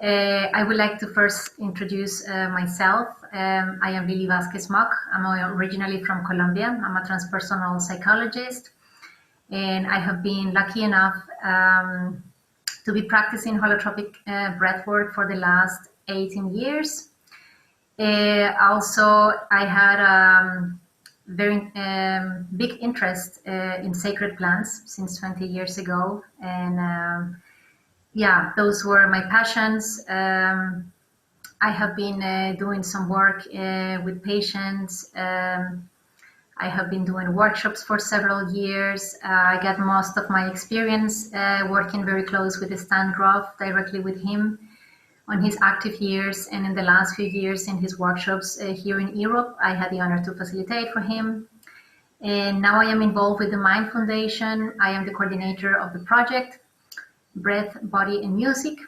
I would like to first introduce myself. I am Lily Vasquez-Mock. I'm originally from Colombia. I'm a transpersonal psychologist, and I have been lucky enough to be practicing holotropic breathwork for the last 18 years. Also, I had a very big interest in sacred plants since 20 years ago, and yeah, those were my passions. I have been doing some work with patients. I have been doing workshops for several years. I got most of my experience working very close with Stan Grof, directly with him on his active years, and in the last few years in his workshops here in Europe, I had the honor to facilitate for him. And now I am involved with the Mind Foundation. I am the coordinator of the project, Breath, Body, and Music.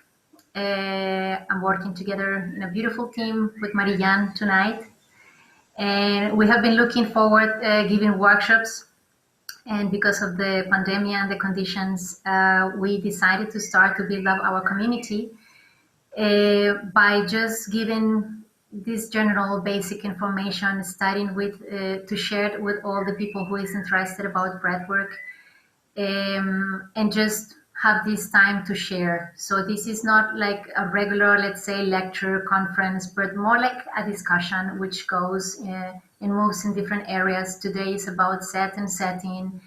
I'm working together in a beautiful team with Marijan tonight. And we have been looking forward giving workshops. And because of the pandemic and the conditions, we decided to start to build up our community by just giving this general basic information, starting with to share it with all the people who is interested about breathwork, and just have this time to share. So this is not like a regular, let's say, lecture conference, but more like a discussion which goes and moves in different areas. Today is about set and setting,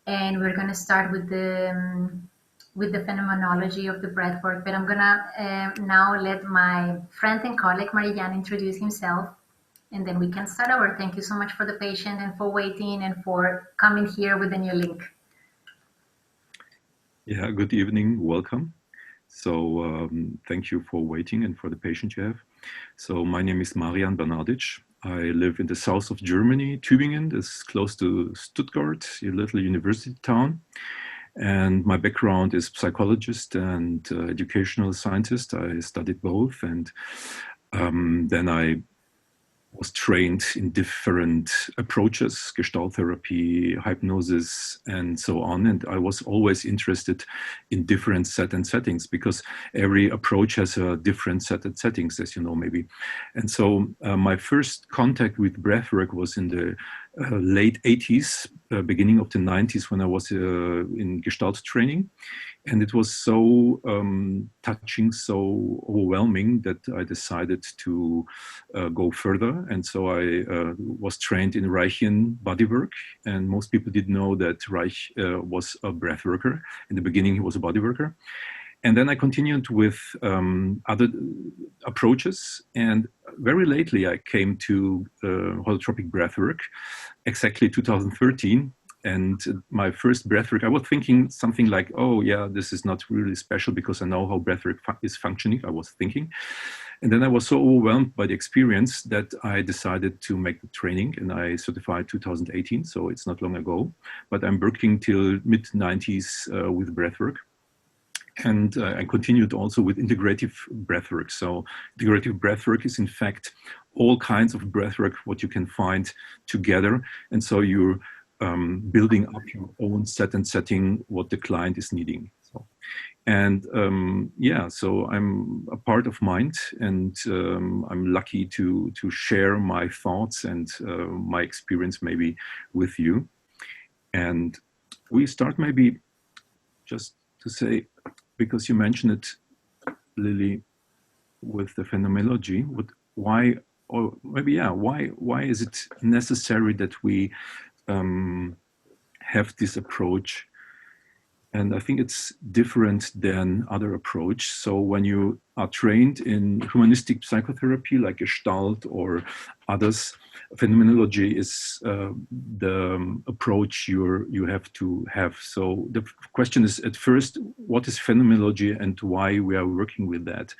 and we're going to start with the phenomenology of the breathwork. But I'm gonna now let my friend and colleague Marijan introduce himself, and then we can start over. Thank you so much for the patience and for waiting and for coming here with a new link. Yeah, good evening, welcome. So thank you for waiting and for the patience you have. So my name is Marijan Bernardic. I live in the south of Germany, Tübingen. It's close to Stuttgart, a little university town. And my background is psychologist and educational scientist. I studied both, and then I was trained in different approaches, Gestalt therapy, hypnosis, and so on. And I was always interested in different set and settings, because every approach has a different set and settings, as you know, maybe. And so my first contact with breathwork was in the late 80s, beginning of the 90s, when I was in Gestalt training. And it was so touching, so overwhelming, that I decided to go further. And so I was trained in Reichian bodywork. And most people didn't know that Reich was a breath worker. In the beginning, he was a bodyworker. And then I continued with other approaches. And very lately, I came to holotropic breathwork, exactly 2013. And my first breathwork, I was thinking something like, oh yeah, this is not really special because I know how breathwork is functioning, I was thinking. And then I was so overwhelmed by the experience that I decided to make the training, and I certified 2018, so it's not long ago. But I'm working till mid-90s with breathwork. And I continued also with integrative breathwork. So integrative breathwork is in fact all kinds of breathwork, what you can find together. And so you're building up your own set and setting what the client is needing. So, and yeah, so I'm a part of Mind, and I'm lucky to share my thoughts and my experience maybe with you. And we start maybe just to say, because you mentioned it, Lily, with the phenomenology, why, or maybe, yeah, why is it necessary that we have this approach? And I think it's different than other approach. So when you are trained in humanistic psychotherapy, like Gestalt or others, phenomenology is the approach you have to have. So the question is, at first, what is phenomenology and why we are working with that?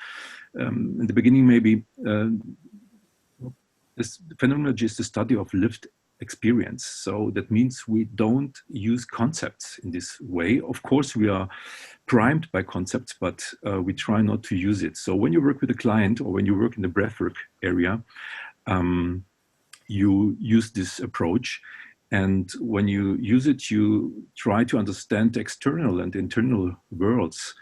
In the beginning, maybe, phenomenology is the study of lived experience. So that means we don't use concepts in this way. Of course, we are primed by concepts, but we try not to use it. So when you work with a client, or when you work in the breathwork area, you use this approach. And when you use it, you try to understand the external and internal worlds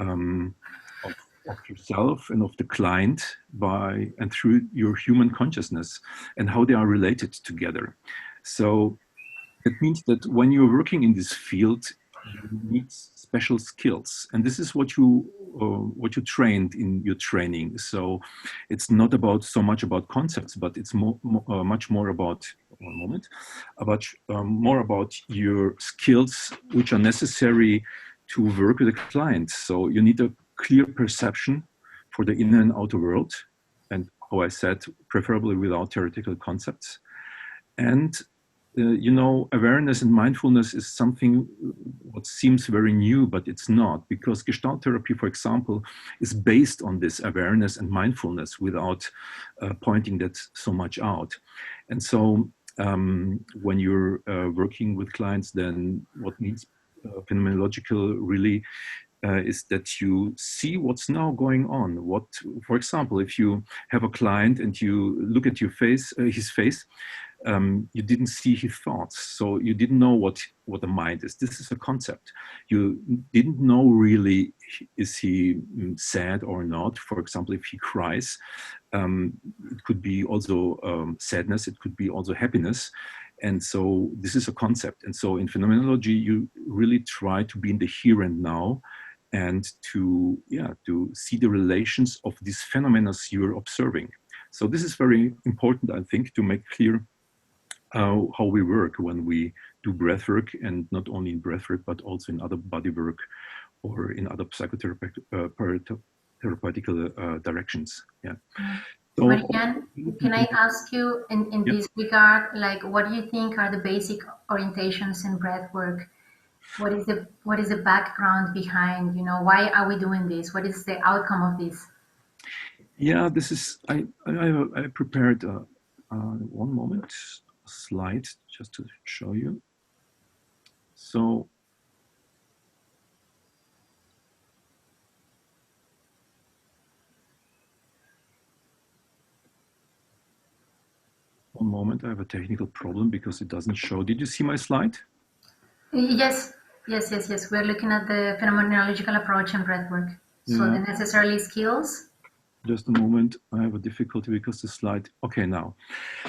of yourself. yourself and of the client and through your human consciousness and how they are related together. So it means that when you're working in this field, you need special skills, and this is what you trained in your training. So it's not about so much about concepts, but it's much more about more about your skills which are necessary to work with a client. So you need a clear perception for the inner and outer world, and how I said, preferably without theoretical concepts. And you know, awareness and mindfulness is something what seems very new, but it's not, because Gestalt therapy, for example, is based on this awareness and mindfulness without pointing that so much out. And so when you're working with clients, then what needs phenomenological really is that you see what's now going on. What, for example, if you have a client and you look at your face, his face, you didn't see his thoughts, so you didn't know what the mind is. This is a concept. You didn't know really, is he sad or not? For example, if he cries, it could be also sadness, it could be also happiness. And so this is a concept. And so in phenomenology, you really try to be in the here and now, and to see the relations of these phenomena you're observing. So this is very important, I think, to make clear how we work when we do breathwork, and not only in breathwork, but also in other body work or in other psychotherapeutical directions. Yeah. So, Marijan, can I ask you in this regard, like, what do you think are the basic orientations in breathwork? What is the background behind, you know, why are we doing this? What is the outcome of this? Yeah, this is, I prepared one moment, a slide just to show you. So one moment, I have a technical problem because it doesn't show. Did you see my slide? Yes. We're looking at the phenomenological approach in breathwork. So the necessary skills. Just a moment, I have a difficulty because the slide, okay, now.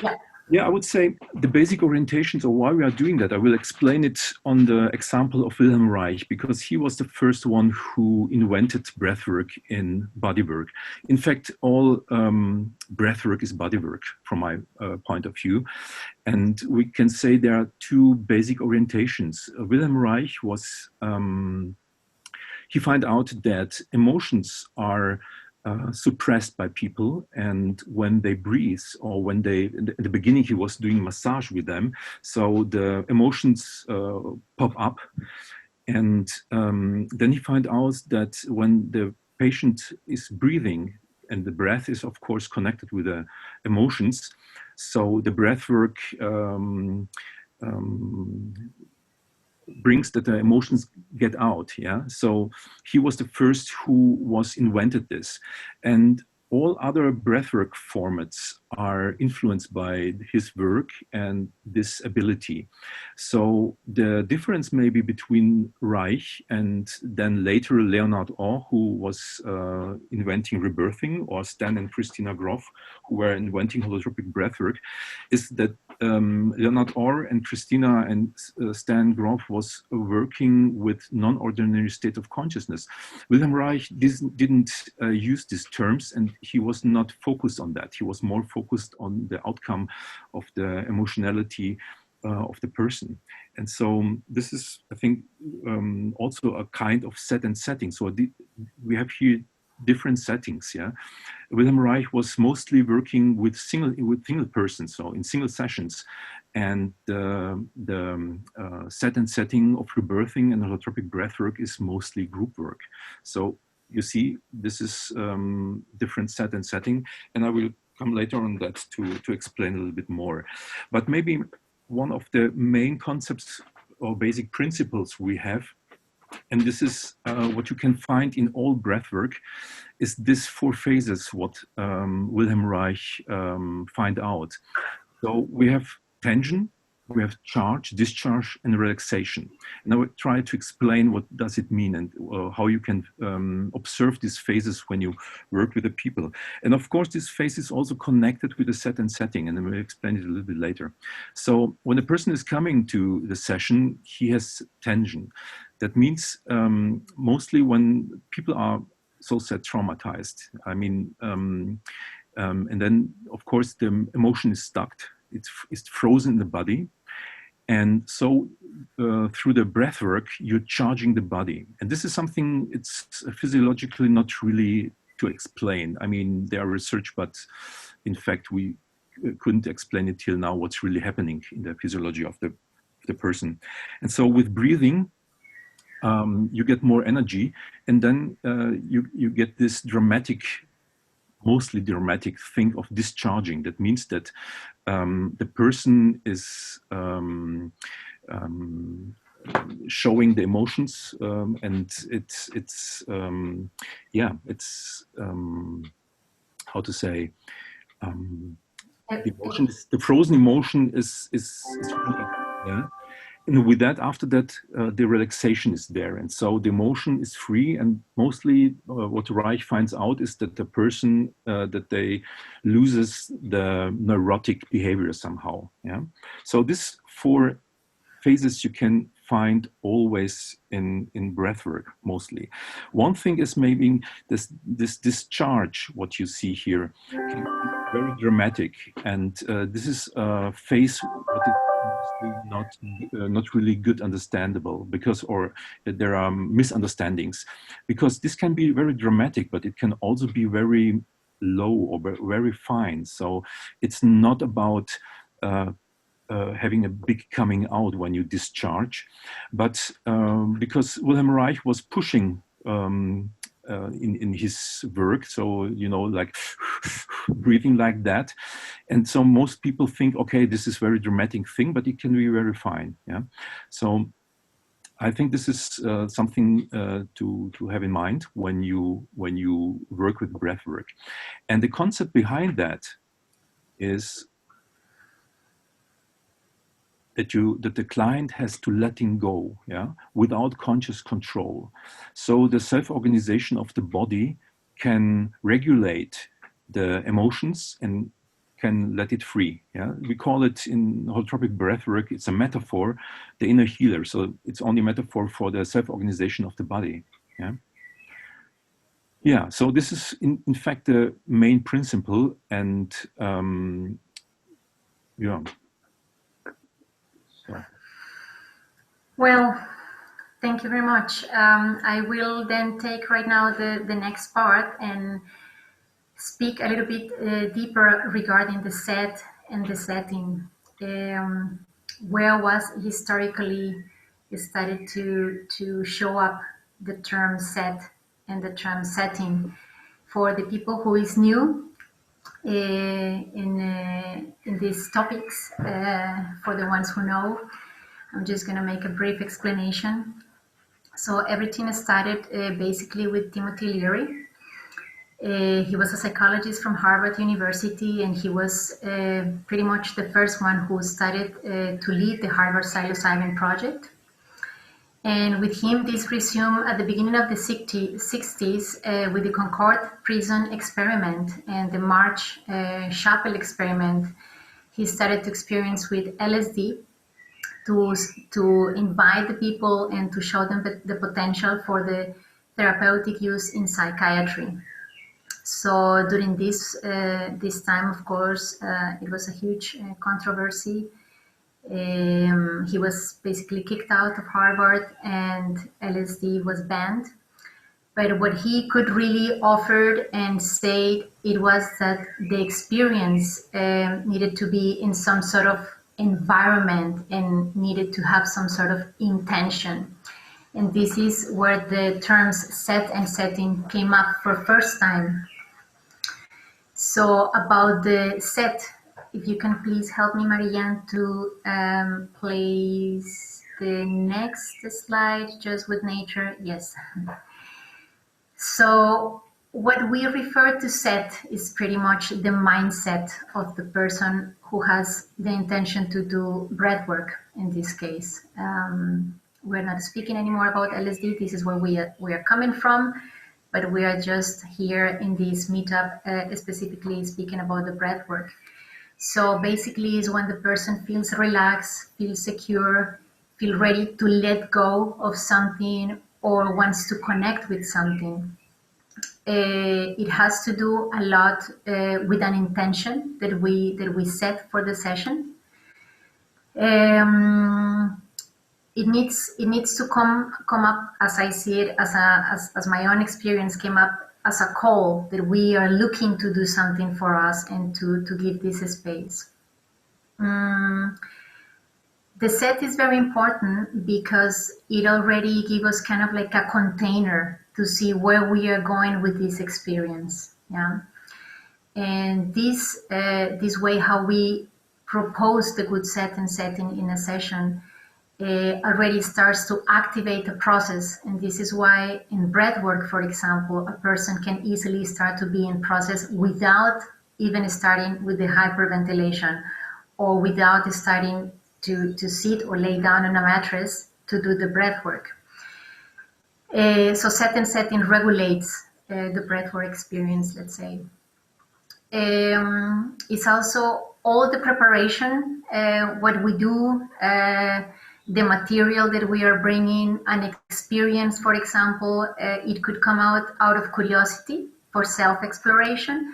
Yeah. Yeah, I would say the basic orientations of why we are doing that, I will explain it on the example of Wilhelm Reich, because he was the first one who invented breathwork in bodywork. In fact, all breathwork is bodywork from my point of view. And we can say there are two basic orientations. Wilhelm Reich was, he found out that emotions are suppressed by people, and when they breathe, or when they, in the beginning he was doing massage with them, so the emotions pop up, and then he found out that when the patient is breathing, and the breath is of course connected with the emotions, so the breath work brings that the emotions get out. Yeah, so he was the first who was invented this, and all other breathwork formats are influenced by his work and this ability. So the difference maybe between Reich and then later Leonard Orr, who was inventing rebirthing, or Stan and Christina Grof, who were inventing holotropic breathwork, is that Leonard Orr and Christina and Stan Grof was working with non-ordinary state of consciousness. Wilhelm Reich didn't use these terms, and he was not focused on that. He was more focused on the outcome of the emotionality of the person. And so this is, I think, also a kind of set and setting. So we have here different settings. Yeah, Wilhelm Reich was mostly working with single persons, so in single sessions, and the set and setting of rebirthing and holotropic breathwork is mostly group work. So you see, this is different set and setting, and I will come later on that to explain a little bit more. But maybe one of the main concepts or basic principles we have, and this is what you can find in all breathwork, is this 4 phases what Wilhelm Reich find out. So we have tension, we have charge, discharge, and relaxation. And I will try to explain what does it mean and how you can observe these phases when you work with the people. And of course, this phase is also connected with the set and setting, and I will explain it a little bit later. So when a person is coming to the session, he has tension. That means mostly when people are, so said, traumatized. I mean, and then, of course, the emotion is stuck. It's frozen in the body. And so through the breath work, you're charging the body. And this is something, it's physiologically not really to explain. I mean, there are research, but in fact, we couldn't explain it till now what's really happening in the physiology of the person. And so with breathing, you get more energy, and then you get this mostly dramatic thing of discharging. That means that the person is showing the emotions, and it's how to say, the frozen emotion is really, yeah. And with that, after that, the relaxation is there. And so the emotion is free. And mostly what Reich finds out is that the person, that they loses the neurotic behavior somehow. Yeah. So this 4 phases you can find always in breathwork, mostly. One thing is maybe this discharge, what you see here, can be very dramatic. And this is a phase what is not really good understandable, because, or there are misunderstandings, because this can be very dramatic, but it can also be very low or very fine. So it's not about having a big coming out when you discharge, but because Wilhelm Reich was pushing in his work, so like breathing like that, and so most people think, okay, this is very dramatic thing, but it can be very fine. Yeah, so I think this is something to have in mind when you work with breath work. And the concept behind that is that the client has to letting go, yeah, without conscious control. So the self-organization of the body can regulate the emotions and can let it free. Yeah, we call it in holotropic breathwork, it's a metaphor, the inner healer. So it's only a metaphor for the self-organization of the body. Yeah. Yeah. So this is in fact the main principle, and yeah. So. Well, thank you very much. I will then take right now the next part and speak a little bit deeper regarding the set and the setting. Where was historically started to show up the term set and the term setting for the people who is new in these topics. For the ones who know, I'm just going to make a brief explanation. So everything started basically with Timothy Leary. He was a psychologist from Harvard University, and he was pretty much the first one who started to lead the Harvard psilocybin project. And with him, this resumed at the beginning of the 60s with the Concord prison experiment and the March Chapel experiment. He started to experience with LSD to invite the people and to show them the potential for the therapeutic use in psychiatry. So during this time, of course, it was a huge controversy. He was basically kicked out of Harvard, and LSD was banned. But what he could really offer and say, it was that the experience needed to be in some sort of environment and needed to have some sort of intention. And this is where the terms set and setting came up for first time. So about the set, if you can please help me, Marijan, to place the next slide, just with nature. Yes. So What we refer to set is pretty much the mindset of the person who has the intention to do breath work in this case. We're not speaking anymore about LSD. This is where we are coming from, but we are just here in this meetup specifically speaking about the breath work. So basically is when the person feels relaxed, feels secure, feel ready to let go of something or wants to connect with something. It has to do a lot with an intention that we set for the session. It needs to come up, as I see it, as my own experience came up, as a call that we are looking to do something for us and to give this a space. The set is very important because it already gives us kind of like a container to see where we are going with this experience. Yeah, and this way how we propose the good set and setting in a session already starts to activate the process. And this is why in breathwork, for example, a person can easily start to be in process without even starting with the hyperventilation or without starting to sit or lay down on a mattress to do the breathwork. So set and setting regulates the breathwork experience, let's say. It's also all the preparation, what we do, the material that we are bringing, an experience, for example, it could come out of curiosity for self-exploration,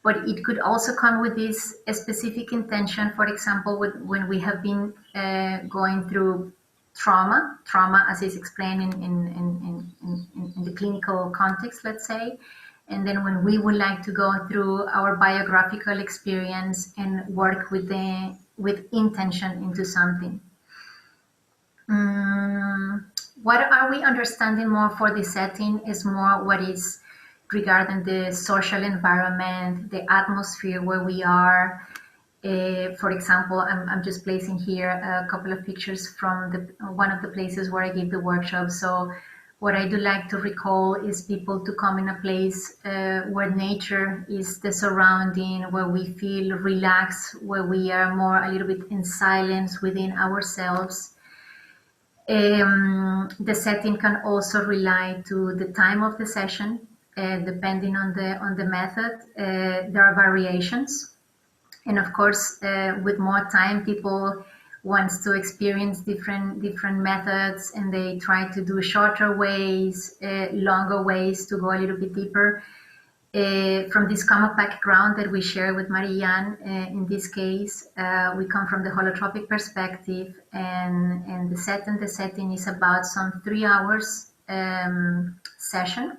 but it could also come with this specific intention, for example, when we have been going through trauma as is explained in the clinical context, let's say, and then when we would like to go through our biographical experience and work with intention into something. What are we understanding more for the setting is more what is regarding the social environment, the atmosphere where we are. For example, I'm just placing here a couple of pictures from one of the places where I give the workshop. So what I do like to recall is people to come in a place where nature is the surrounding, where we feel relaxed, where we are more a little bit in silence within ourselves. The setting can also rely to the time of the session, depending on the method. There are variations, and of course, with more time, people wants to experience different methods, and they try to do shorter ways, longer ways to go a little bit deeper. From this common background that we share with Marijan, in this case, we come from the holotropic perspective, and the setting is about some 3 hours session.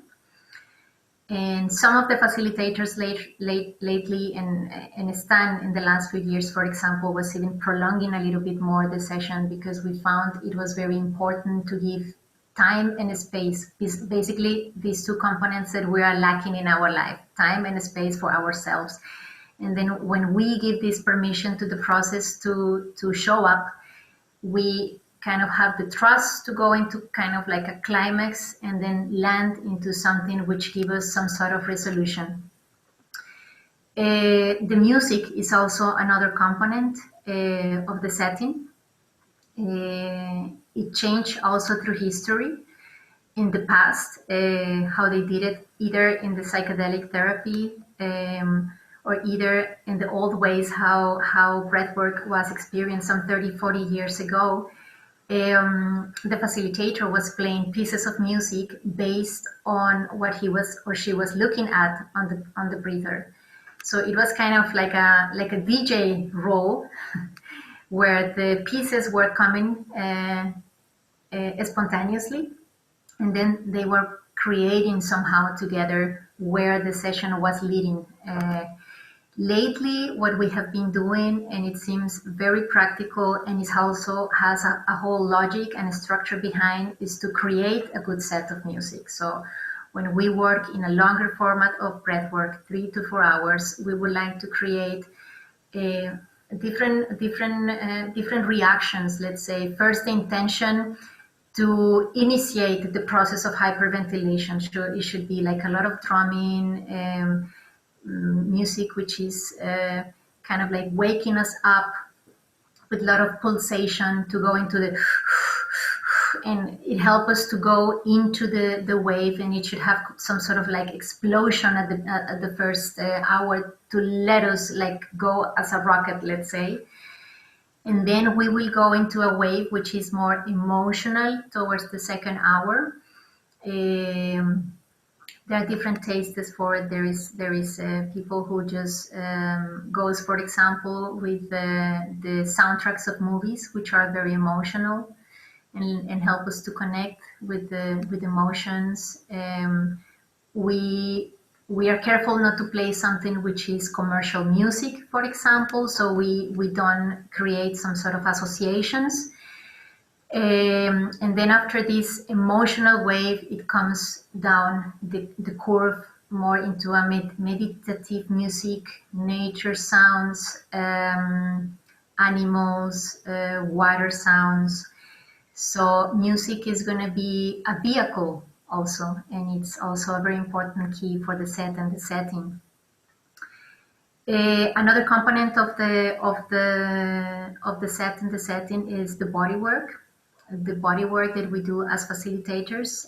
And some of the facilitators lately and Stan in the last few years, for example, was even prolonging a little bit more the session because we found it was very important to give time and space is basically these two components that we are lacking in our life, time and space for ourselves. And then when we give this permission to the process to show up, we kind of have the trust to go into kind of like a climax and then land into something which gives us some sort of resolution. The music is also another component of the setting. It changed also through history in the past, how they did it, either in the psychedelic therapy or either in the old ways, how breathwork was experienced some 30, 40 years ago. The facilitator was playing pieces of music based on what he was or she was looking at on the breather. So it was kind of like a DJ role where the pieces were coming spontaneously, and then they were creating somehow together where the session was leading. Lately, what we have been doing, and it seems very practical, and it also has a whole logic and a structure behind, is to create a good set of music. So when we work in a longer format of breathwork, 3 to 4 hours, we would like to create different reactions. Let's say first the intention to initiate the process of hyperventilation. So it should be like a lot of drumming, music, which is kind of like waking us up with a lot of pulsation to go into the, and it helps us to go into the wave, and it should have some sort of like explosion at the first hour to let us like go as a rocket, let's say. And then we will go into a wave which is more emotional towards the second hour. There are different tastes for it. There is people who just goes, for example, with the soundtracks of movies, which are very emotional and help us to connect with emotions. We are careful not to play something which is commercial music, for example, so we don't create some sort of associations. And then after this emotional wave, it comes down the curve more into a meditative music, nature sounds, animals, water sounds. So music is going to be a vehicle also, and it's also a very important key for the set and the setting. Another component of the set and the setting is the body work. The body work that we do as facilitators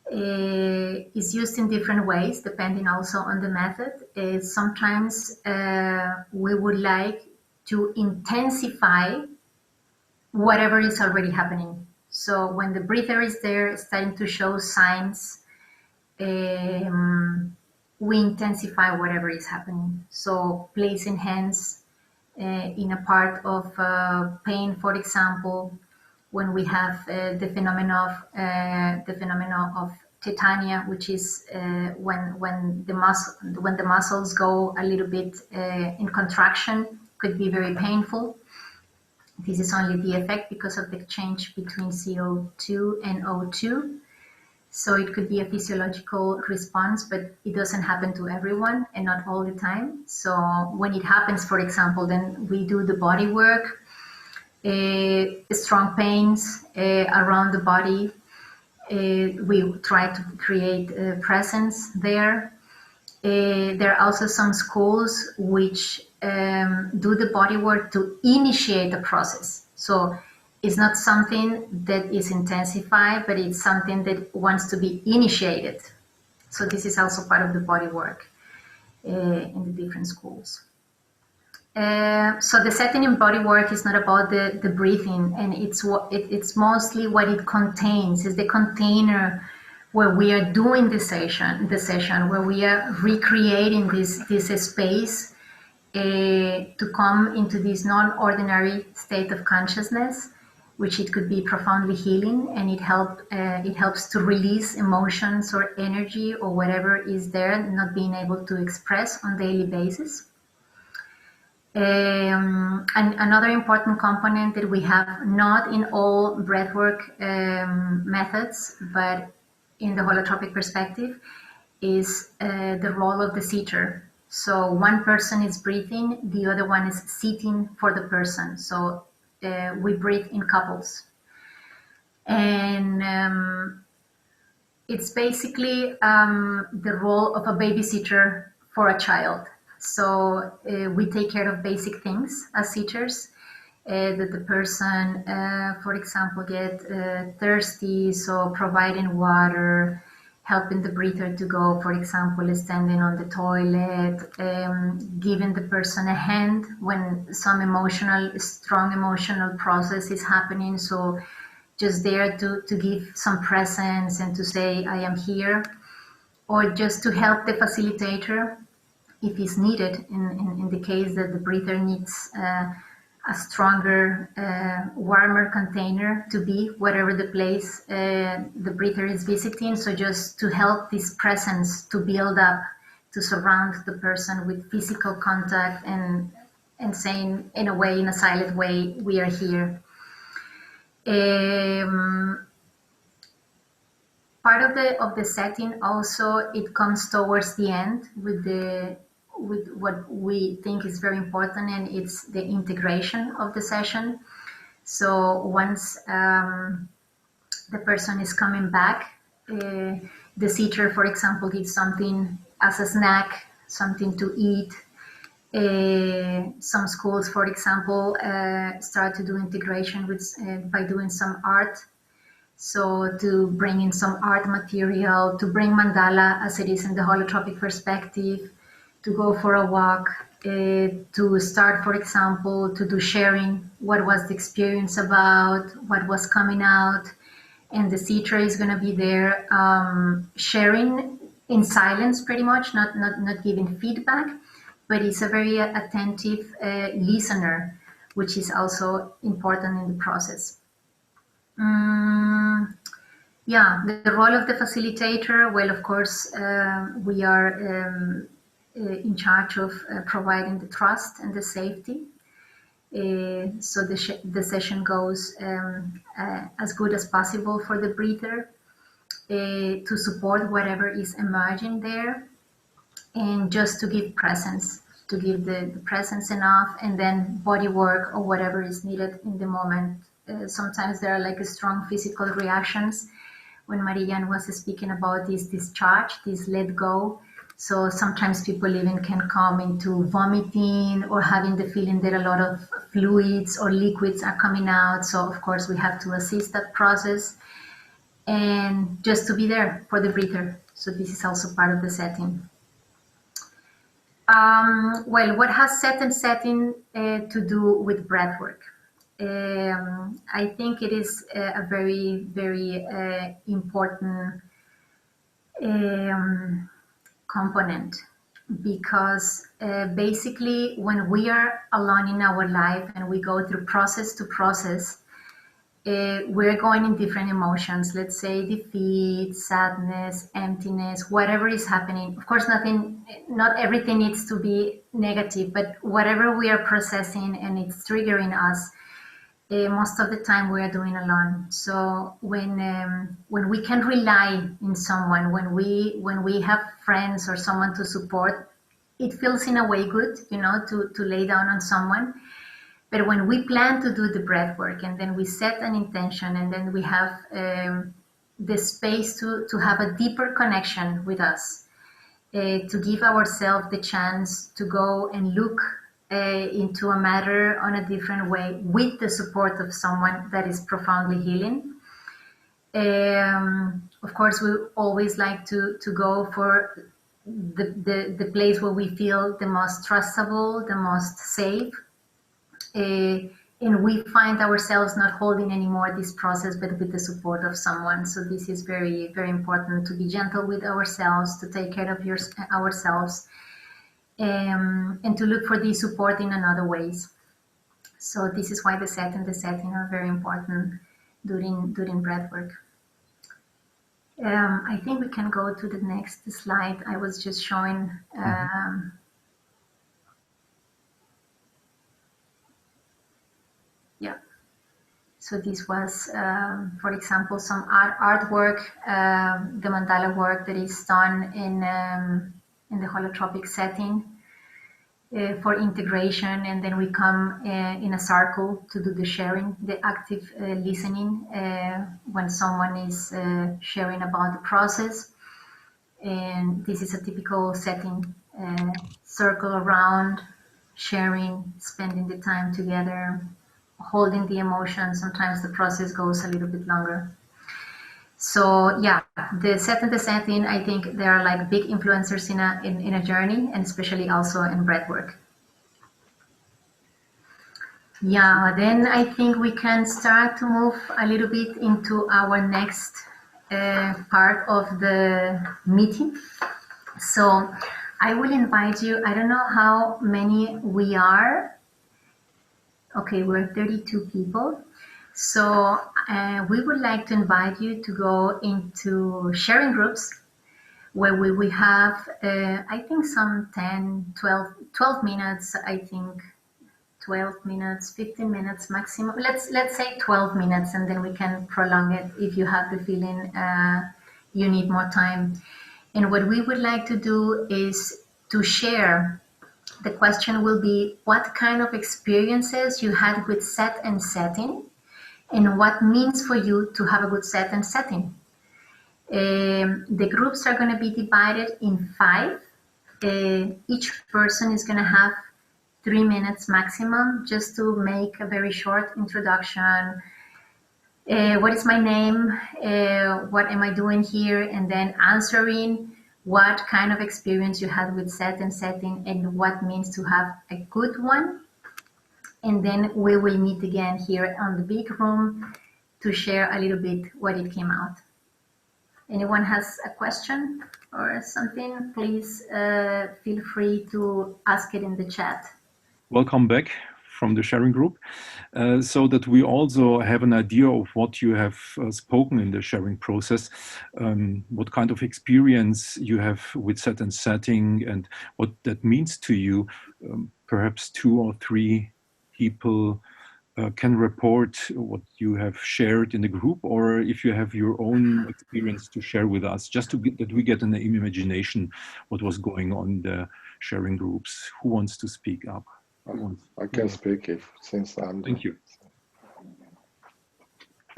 is used in different ways, depending also on the method. Sometimes we would like to intensify whatever is already happening. So when the breather is there, starting to show signs, we intensify whatever is happening. So placing hands in a part of pain, for example, when we have the phenomenon of tetania, which is when the muscles go a little bit in contraction, could be very painful. This is only the effect because of the change between CO2 and O2. So it could be a physiological response, but it doesn't happen to everyone and not all the time. So when it happens, for example, then we do the body work, strong pains around the body. We try to create presence there. There are also some schools which do the body work to initiate the process. So it's not something that is intensified, but it's something that wants to be initiated. So this is also part of the body work in the different schools. So the setting in body work is not about the breathing, and it's mostly what it contains. Is the container where we are doing the session, where we are recreating this space to come into this non-ordinary state of consciousness, which it could be profoundly healing, and it helps to release emotions or energy or whatever is there not being able to express on daily basis. And another important component that we have not in all breathwork methods, but in the holotropic perspective, is the role of the seater. So one person is breathing, the other one is sitting for the person. So we breathe in couples. And it's basically the role of a babysitter for a child. So we take care of basic things as seaters, that the person, for example, get thirsty, so providing water, helping the breather to go, for example, standing on the toilet, giving the person a hand when some strong emotional process is happening. So just there to give some presence and to say, I am here, or just to help the facilitator if it's needed, in the case that the breather needs a stronger, warmer container to be whatever the place the breather is visiting. So just to help this presence to build up, to surround the person with physical contact and saying in a silent way, we are here. Part of the setting also, it comes towards the end with what we think is very important, and it's the integration of the session. So once the person is coming back, the teacher, for example, gives something as a snack, something to eat. Some schools, for example, start to do integration with by doing some art. So to bring in some art material, to bring mandala as it is in the holotropic perspective, to go for a walk, to start, for example, to do sharing, what was the experience about, what was coming out, and the teacher is going to be there sharing in silence pretty much, not giving feedback, but he's a very attentive listener, which is also important in the process. Yeah, the role of the facilitator, well, of course, we are in charge of providing the trust and the safety. So the session goes as good as possible for the breather to support whatever is emerging there, and just to give presence, to give the presence enough, and then body work or whatever is needed in the moment. Sometimes there are like strong physical reactions. When Marijan was speaking about this discharge, this let go, so sometimes people even can come into vomiting or having the feeling that a lot of fluids or liquids are coming out. So of course we have to assist that process and just to be there for the breather. So this is also part of the setting. Well, what has set and setting to do with breathwork? I think it is a very, very important component, because basically when we are alone in our life and we go through process to process, we're going in different emotions, let's say defeat, sadness, emptiness, whatever is happening. Of course, not everything needs to be negative, but whatever we are processing and it's triggering us, most of the time we are doing alone. So when we can rely in someone, when we have friends or someone to support, it feels in a way good, to lay down on someone. But when we plan to do the breath work and then we set an intention and then we have the space to have a deeper connection with us, to give ourselves the chance to go and look into a matter on a different way with the support of someone that is profoundly healing. Of course, we always like to go for the place where we feel the most trustable, the most safe. And we find ourselves not holding anymore this process, but with the support of someone. So this is very, very important, to be gentle with ourselves, to take care of ourselves, and to look for this support in other ways. So this is why the set and the setting are very important during breath work. I think we can go to the next slide. I was just showing. Yeah. So this was, for example, some artwork, the mandala work that is done in the holotropic setting for integration, and then we come in a circle to do the sharing, the active listening when someone is sharing about the process. And this is a typical setting, circle around, sharing, spending the time together, holding the emotion. Sometimes the process goes a little bit longer. So yeah, the set and the setting, I think they are like big influencers in a journey, and especially also in breathwork. Yeah, then I think we can start to move a little bit into our next part of the meeting. So I will invite you, I don't know how many we are. Okay, we're 32 people. So we would like to invite you to go into sharing groups where we will have, I think some 10, 12 minutes, I think 12 minutes, 15 minutes maximum. Let's say 12 minutes, and then we can prolong it if you have the feeling you need more time. And what we would like to do is to share. The question will be what kind of experiences you had with set and setting, and what means for you to have a good set and setting. The groups are going to be divided in 5. Each person is going to have 3 minutes maximum just to make a very short introduction. What is my name? What am I doing here? And then answering what kind of experience you had with set and setting and what means to have a good one. And then we will meet again here on the big room to share a little bit what it came out. Anyone has a question or something, please feel free to ask it in the chat. Welcome back from the sharing group, so that we also have an idea of what you have spoken in the sharing process, what kind of experience you have with set and setting and what that means to you. Perhaps 2 or 3 people can report what you have shared in the group, or if you have your own experience to share with us, just to get that we get an imagination what was going on in the sharing groups. Who wants to speak up? I can speak since I'm. Thank you.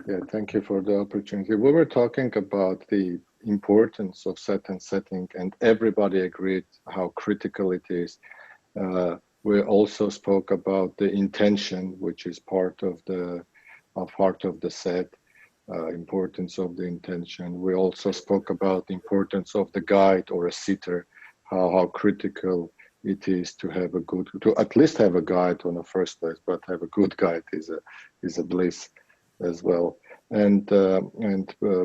Yeah, thank you for the opportunity. We were talking about the importance of set and setting, and everybody agreed how critical it is. We also spoke about the intention, which is part of the set, importance of the intention. We also spoke about the importance of the guide or a sitter, how critical it is to have to at least have a guide on the first place, but have a good guide is a bliss as well. And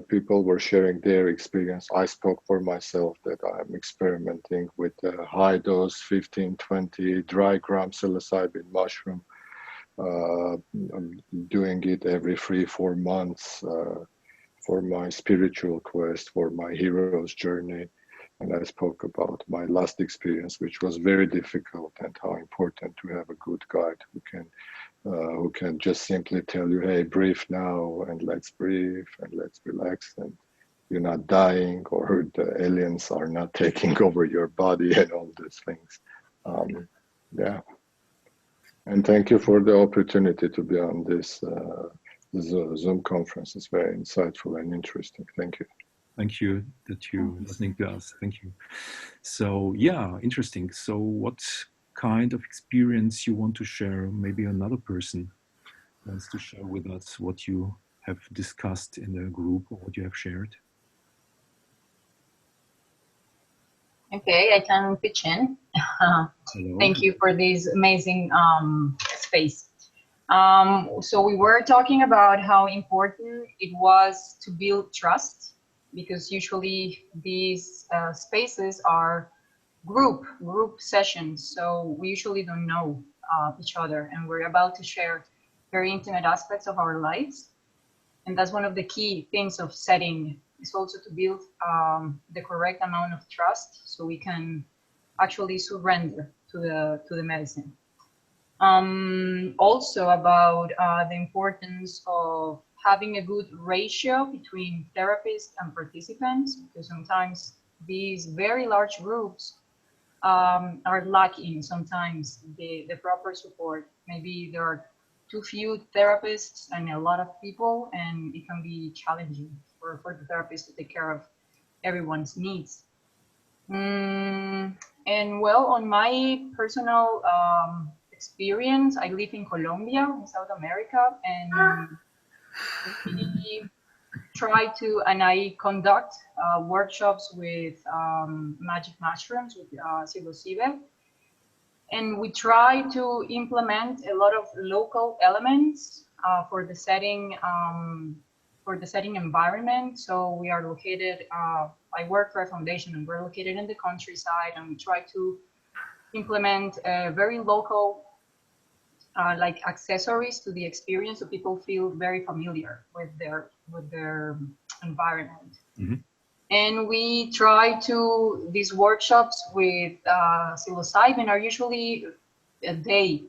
people were sharing their experience. I spoke for myself that I'm experimenting with high dose 15-20 dry gram psilocybin mushroom. I'm doing it every 3-4 months for my spiritual quest, for my hero's journey. And I spoke about my last experience, which was very difficult, and how important to have a good guide who can just simply tell you, hey, breathe now, and let's breathe, and let's relax, and you're not dying, or the aliens are not taking over your body, and all these things. Yeah. And thank you for the opportunity to be on this Zoom conference. It's very insightful and interesting. Thank you. Thank you that you're listening to us. Thank you. So yeah, interesting. So what kind of experience you want to share? Maybe another person wants to share with us what you have discussed in the group or what you have shared. Okay, I can pitch in. Thank you for this amazing space. So we were talking about how important it was to build trust, because usually these spaces are group sessions, so we usually don't know each other, and we're about to share very intimate aspects of our lives. And that's one of the key things of setting, is also to build the correct amount of trust so we can actually surrender to the medicine. Also about the importance of having a good ratio between therapists and participants, because sometimes these very large groups are lacking sometimes the proper support. Maybe there are too few therapists and a lot of people, and it can be challenging for the therapist to take care of everyone's needs. And well, on my personal experience, I live in Colombia, in South America, and we try to, and I conduct workshops with magic mushrooms, with psilocybin, and we try to implement a lot of local elements for the setting environment. So we are located, I work for a foundation, and we're located in the countryside, and we try to implement very local like accessories to the experience, so people feel very familiar with their environment. Mm-hmm. And we try to, these workshops with psilocybin are usually a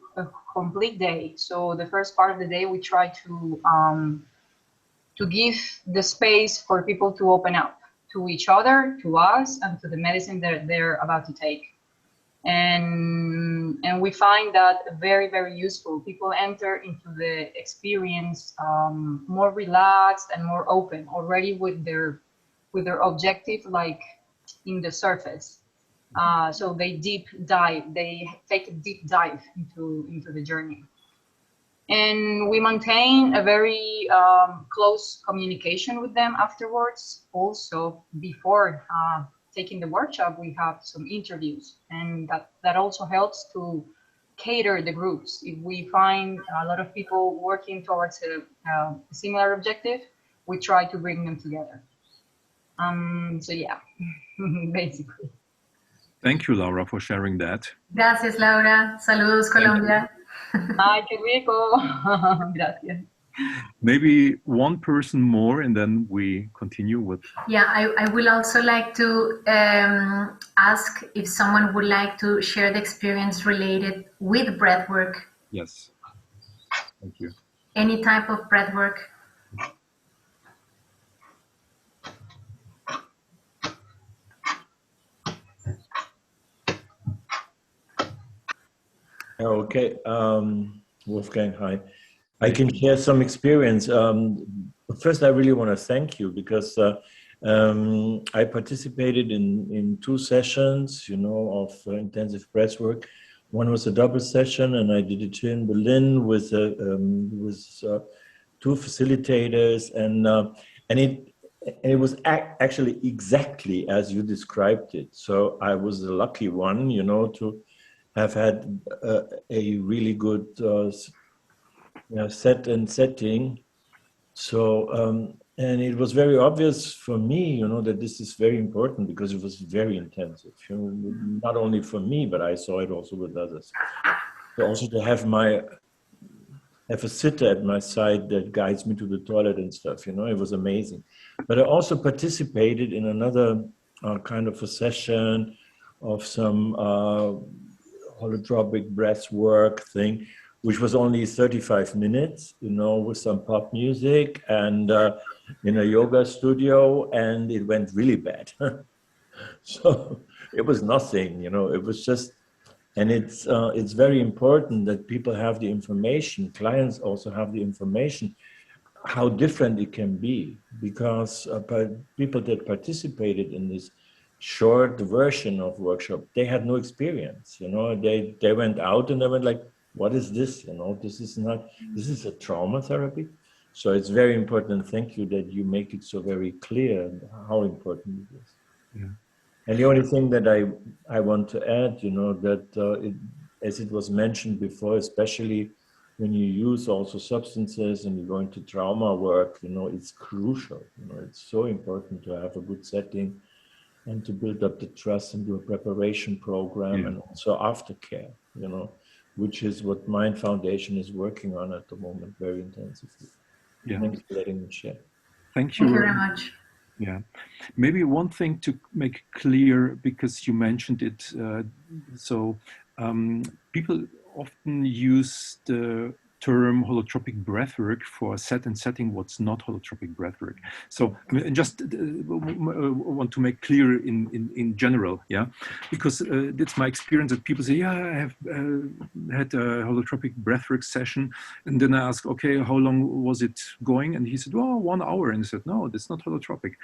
complete day. So the first part of the day, we try to give the space for people to open up to each other, to us, and to the medicine that they're about to take. And we find that very, very useful. People enter into the experience more relaxed and more open already with their objective like in the surface. So they take a deep dive into the journey. And we maintain a very close communication with them afterwards. Also, before taking the workshop, we have some interviews, and that also helps to cater the groups. If we find a lot of people working towards a similar objective, we try to bring them together. So yeah, basically. Thank you, Laura, for sharing that. Gracias, Laura. Saludos, Colombia. Ay, qué rico. Gracias. Maybe one person more, and then we continue with. Yeah, I will also like to ask if someone would like to share the experience related with breathwork. Yes. Thank you. Any type of breathwork. Okay, Wolfgang, hi. I can share some experience. First, I really want to thank you because I participated in 2 sessions, you know, of intensive breathwork. One was a double session, and I did it here in Berlin with 2 facilitators, and it was actually exactly as you described it. So I was the lucky one, you know, to have had a really good setting. So, and it was very obvious for me, you know, that this is very important because it was very intensive, you know, not only for me, but I saw it also with others. So also to have a sitter at my side that guides me to the toilet and stuff, you know, it was amazing. But I also participated in another kind of a session of some holotropic breath work thing, which was only 35 minutes, you know, with some pop music and in a yoga studio, and it went really bad. So it was nothing, you know, it was just, and it's very important that people have the information, clients also have the information, how different it can be, because people that participated in this short version of workshop, they had no experience, you know, they went out and they went like, what is this, you know, this is a trauma therapy. So it's very important, thank you that you make it so very clear how important it is. Yeah. And the only thing that I want to add, you know, that as it was mentioned before, especially when you use also substances and you go into trauma work, you know, it's crucial, you know, it's so important to have a good setting and to build up the trust and do a preparation program, and also aftercare, you know, which is what Mind Foundation is working on at the moment very intensively. Yeah. Thanks for letting me share. Thank you. Thank you very much. Yeah, maybe one thing to make clear, because you mentioned it, people often use the term holotropic breathwork for set and setting what's not holotropic breathwork. So I mean, just want to make clear in general, yeah, because it's my experience that people say, yeah, I have had a holotropic breathwork session, and then I ask, okay, how long was it going? And he said, oh, 1 hour. And I said, no, that's not holotropic.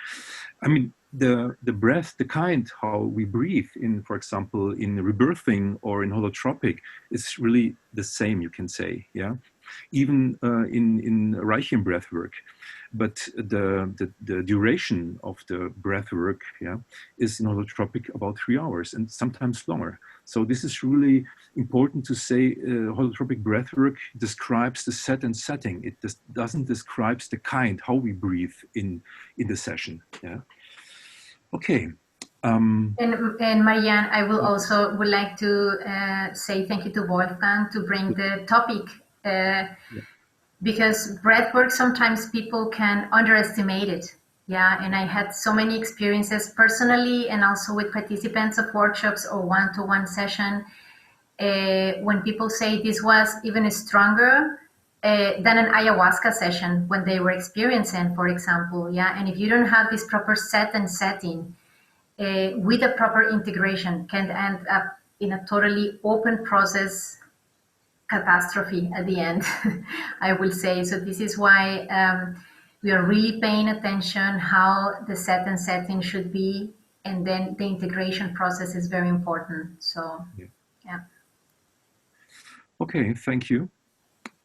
I mean, the breath, the kind how we breathe in, for example, in rebirthing or in holotropic, is really the same, you can say, yeah, even in Reichian breath work. But the duration of the breath work, yeah, is in holotropic about 3 hours and sometimes longer. So this is really important to say. Holotropic breath work describes the set and setting. It doesn't describe the kind how we breathe in the session, yeah. Okay. And Marijan, I will also would like to say thank you to Wolfgang to bring the topic, because breathwork, sometimes people can underestimate it. Yeah, and I had so many experiences personally and also with participants of workshops or one-to-one session when people say this was even stronger than an ayahuasca session when they were experiencing, for example. Yeah, and if you don't have this proper set and setting, with a proper integration, can end up in a totally open process catastrophe at the end, I will say. So this is why we are really paying attention how the set and setting should be, and then the integration process is very important. So yeah. Okay, thank you.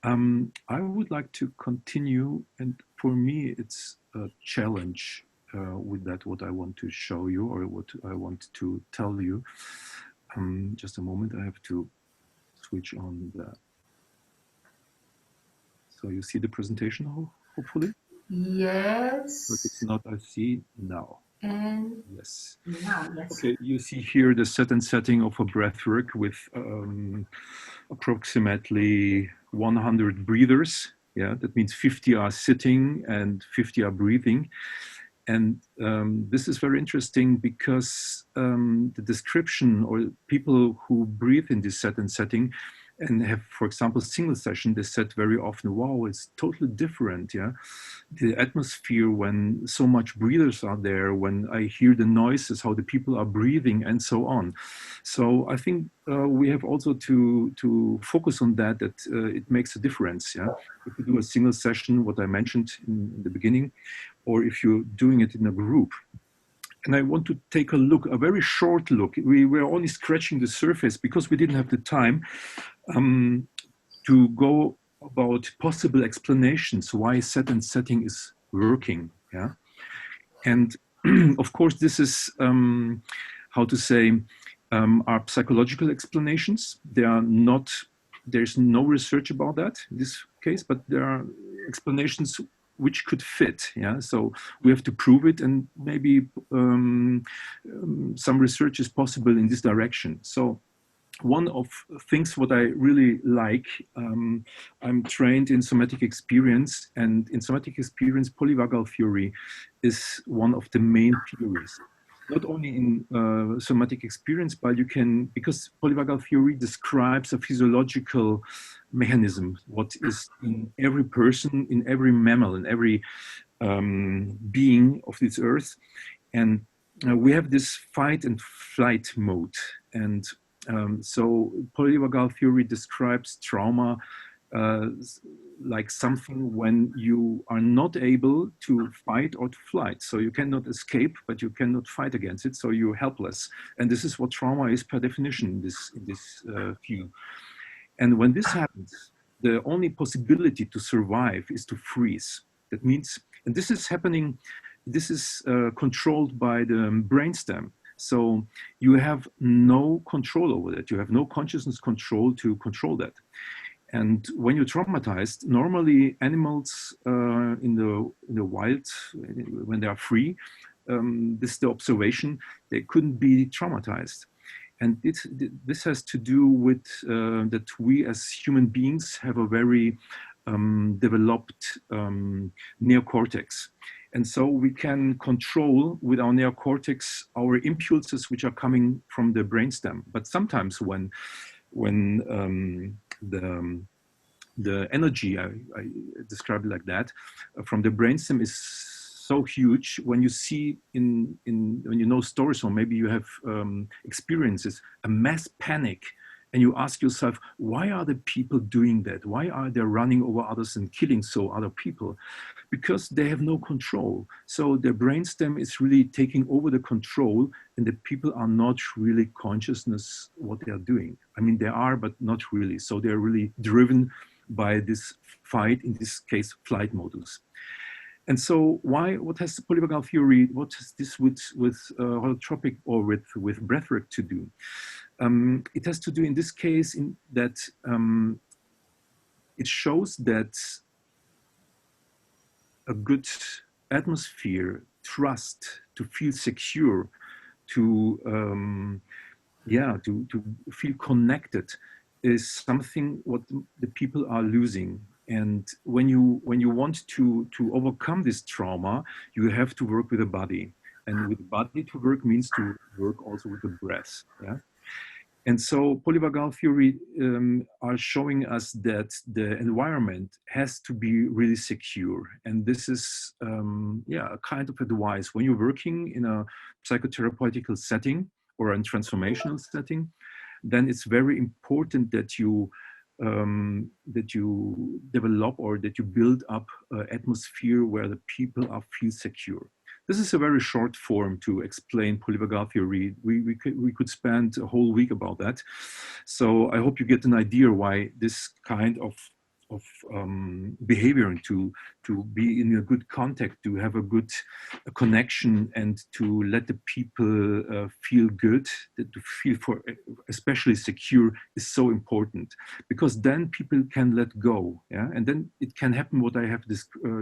I would like to continue, and for me it's a challenge with that, what I want to show you or what I want to tell you. Just a moment, I have to switch on the, so you see the presentation, hopefully? Yes. But it's not, I see now. And yes. Now, yes. Okay, you see here the set and setting of a breathwork with approximately 100 breathers. Yeah, that means 50 are sitting and 50 are breathing. And this is very interesting because the description, or people who breathe in this set and setting and have, for example, single session, they said very often, wow, it's totally different. Yeah, the atmosphere when so much breathers are there, when I hear the noises, how the people are breathing and so on. So I think we have also to focus on that, it makes a difference. Yeah, if you do a single session, what I mentioned in the beginning, or if you're doing it in a group. And I want to take a look, a very short look. We were only scratching the surface because we didn't have the time to go about possible explanations why set and setting is working. Yeah, and of course this is how to say are psychological explanations. They are not. There's no research about that in this case, but there are explanations which could fit. Yeah, so we have to prove it, and maybe some research is possible in this direction. So one of things what I really like, I'm trained in somatic experience, and in somatic experience, polyvagal theory is one of the main theories. Not only in somatic experience, but you can, because polyvagal theory describes a physiological mechanism, what is in every person, in every mammal, in every being of this earth. And we have this fight and flight mode. And so polyvagal theory describes trauma like something when you are not able to fight or to flight. So you cannot escape, but you cannot fight against it. So you're helpless. And this is what trauma is per definition in this view. And when this happens, the only possibility to survive is to freeze. That means, and this is happening, this is controlled by the brainstem. So you have no control over that. You have no consciousness control to control that. And when you're traumatized, normally animals in the wild, when they are free, this is the observation, they couldn't be traumatized. And this has to do with that we as human beings have a very developed neocortex. And so we can control with our neocortex our impulses which are coming from the brainstem. But sometimes when the energy, I describe it like that, from the brainstem is so huge, when you see when you know stories, or maybe you have experiences, a mass panic, and you ask yourself, why are the people doing that? Why are they running over others and killing so other people? Because they have no control. So their brainstem is really taking over the control, and the people are not really consciousness what they are doing. I mean, they are, but not really. So they're really driven by this fight, in this case, flight modus. And so what has the polyvagal theory, what has this with holotropic or with breathwork to do? It has to do in this case in that it shows that a good atmosphere, trust, to feel secure, to feel connected is something what the people are losing. And when you want to overcome this trauma, you have to work with the body. And with the body to work means to work also with the breath. Yeah. And so polyvagal theory are showing us that the environment has to be really secure. And this is a kind of advice. When you're working in a psychotherapeutical setting or a transformational setting, then it's very important that you develop or that you build up an atmosphere where the people feel secure. This is a very short form to explain polyvagal theory. We could spend a whole week about that. So I hope you get an idea why this kind of behavior, to be in a good contact, to have a good connection, and to let the people feel good, to feel especially secure, is so important, because then people can let go, yeah, and then it can happen what I have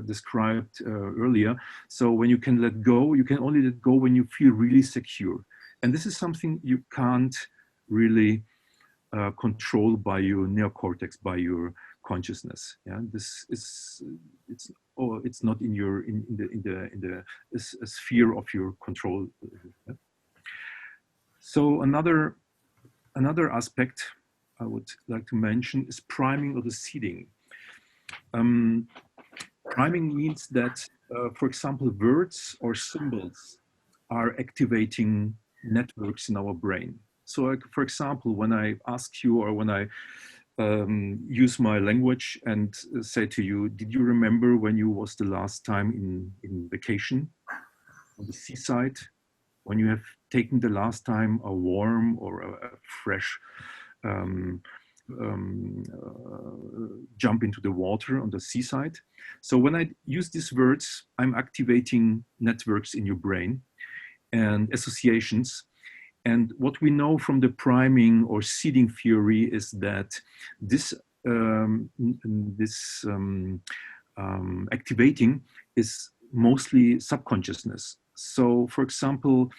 described earlier. So when you can let go, you can only let go when you feel really secure, and this is something you can't really control by your neocortex, by your consciousness. Yeah, this is it's not in your in the sphere of your control. Yeah? So another aspect I would like to mention is priming or the seeding. Priming means that, for example, words or symbols are activating networks in our brain. So, like, for example, when I ask you, or when I use my language and say to you, did you remember when you was the last time in vacation on the seaside, when you have taken the last time a warm or a fresh jump into the water on the seaside? So when I use these words, I'm activating networks in your brain and associations. And what we know from the priming or seeding theory is that this activating is mostly subconsciousness. So, for example,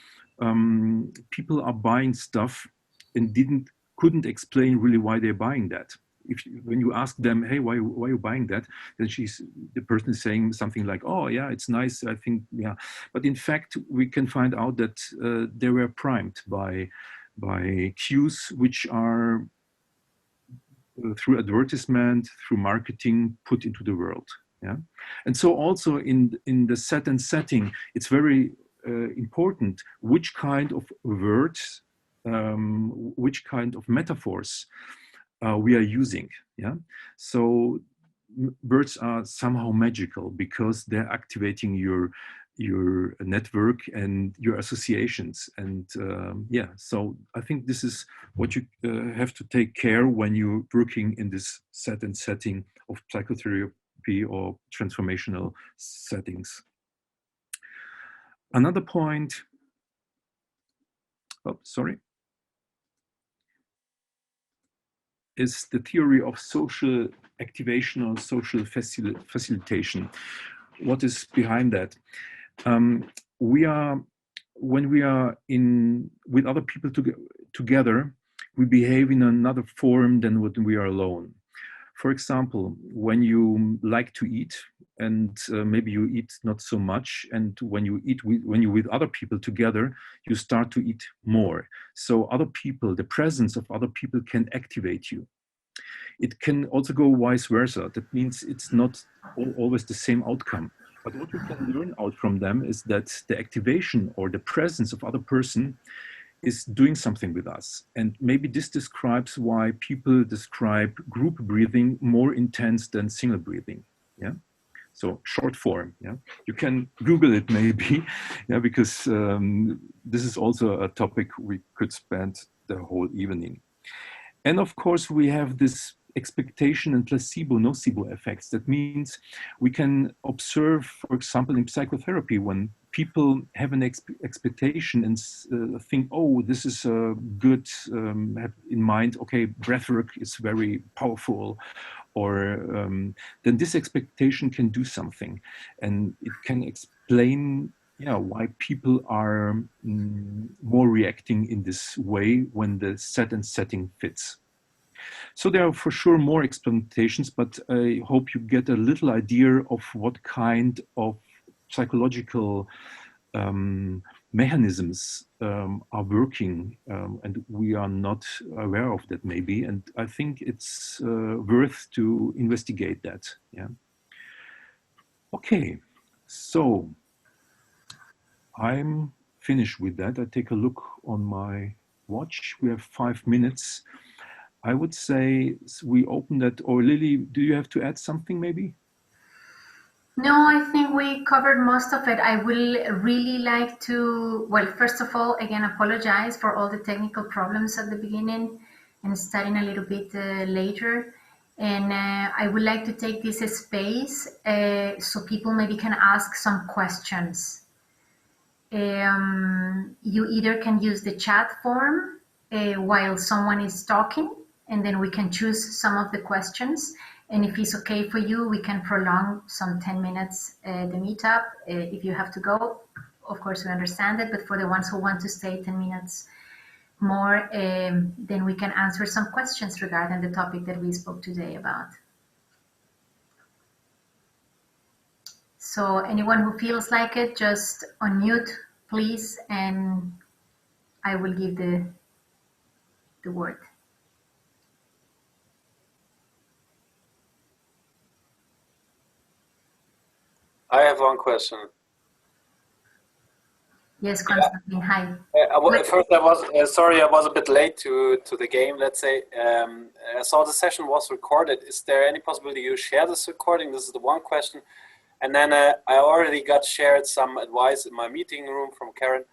people are buying stuff and couldn't explain really why they're buying that. When you ask them, hey, why are you buying that? Then the person is saying something like, oh yeah, it's nice, I think, yeah. But in fact, we can find out that they were primed by cues which are through advertisement, through marketing, put into the world. Yeah, and so also in the set and setting, it's very important which kind of words, which kind of metaphors we are using. Yeah, so words are somehow magical because they're activating your network and your associations, and yeah, so I think this is what you have to take care when you're working in this set and setting of psychotherapy or transformational settings. Another point, is the theory of social activation or social facilitation. What is behind that? When we are with other people together, we behave in another form than when we are alone. For example, when you like to eat, and maybe you eat not so much, and when you're with other people together, you start to eat more. So other people, the presence of other people can activate you. It can also go vice versa. That means it's not always the same outcome. But what we can learn out from them is that the activation or the presence of other person is doing something with us. And maybe this describes why people describe group breathing more intense than single breathing. Yeah. So short form. Yeah. You can Google it maybe, yeah, because this is also a topic we could spend the whole evening. And of course, we have this expectation and placebo-nocebo effects. That means we can observe, for example, in psychotherapy, when people have an expectation and think, oh, this is good, have in mind, okay, breathwork is very powerful, or then this expectation can do something. And it can explain, yeah, why people are more reacting in this way when the set and setting fits. So there are for sure more explanations, but I hope you get a little idea of what kind of psychological mechanisms are working, and we are not aware of that maybe. And I think it's worth to investigate that. Yeah. Okay, so I'm finished with that. I take a look on my watch. We have 5 minutes. I would say we open that. Or Lily, do you have to add something maybe? No, I think we covered most of it. I will really like to, well, first of all, again, apologize for all the technical problems at the beginning and starting a little bit later. And I would like to take this space so people maybe can ask some questions. You either can use the chat form while someone is talking, and then we can choose some of the questions. And if it's okay for you, we can prolong some 10 minutes the meetup. If you have to go, of course, we understand it. But for the ones who want to stay 10 minutes more, then we can answer some questions regarding the topic that we spoke today about. So anyone who feels like it, just unmute, please, and I will give the word. I have one question. Yes, Constantine, hi. First, I was sorry, I was a bit late to the game, let's say. I saw the session was recorded. Is there any possibility you share this recording? This is the one question. And then I already got shared some advice in my meeting room from Karen.